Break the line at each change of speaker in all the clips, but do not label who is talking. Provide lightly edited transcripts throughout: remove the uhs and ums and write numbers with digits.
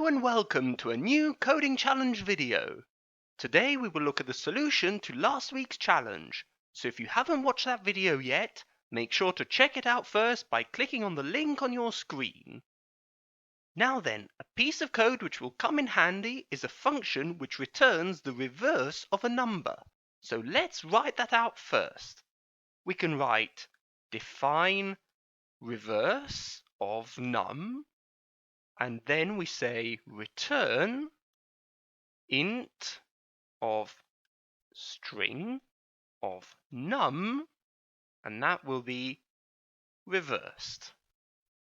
Hello and welcome to a new coding challenge video. Today we will look at the solution to last week's challenge. So if you haven't watched that video yet, make sure to check it out first by clicking on the link on your screen. Now then, a piece of code which will come in handy is a function which returns the reverse of a number. So let's write that out first. We can write define reverse of num, and then we say return int of string of num, and that will be reversed.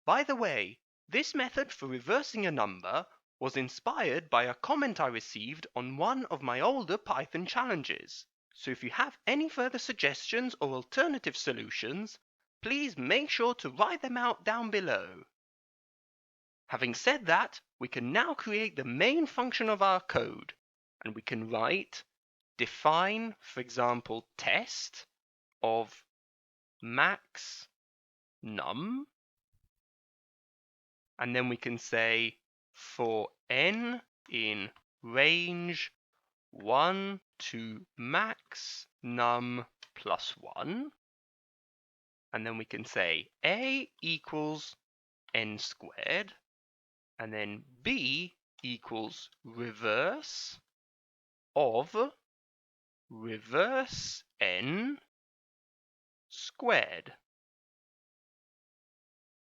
By the way, this method for reversing a number was inspired by a comment I received on one of my older Python challenges. So if you have any further suggestions or alternative solutions, please make sure to write them out down below. Having said that, we can now create the main function of our code, and we can write define, for example, test of max num, and then we can say for n in range 1 to max num plus 1, and then we can say a equals n squared, and then b equals reverse of reverse n squared.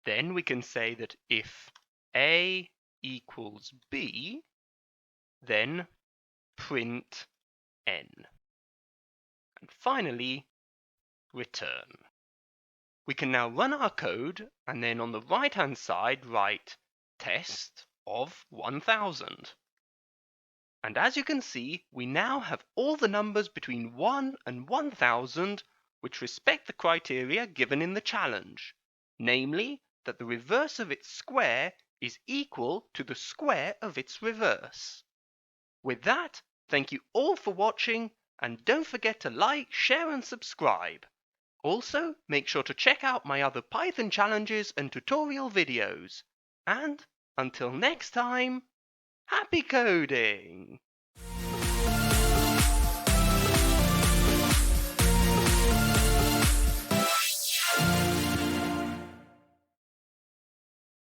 Then we can say that if a equals b, then print n. And finally, return. We can now run our code, and then on the right-hand side write test of 1000. And as you can see, we now have all the numbers between 1 and 1000 which respect the criteria given in the challenge, namely that the reverse of its square is equal to the square of its reverse. With that, thank you all for watching, and don't forget to like, share and subscribe. Also, make sure to check out my other Python challenges and tutorial videos. And until next time, happy coding!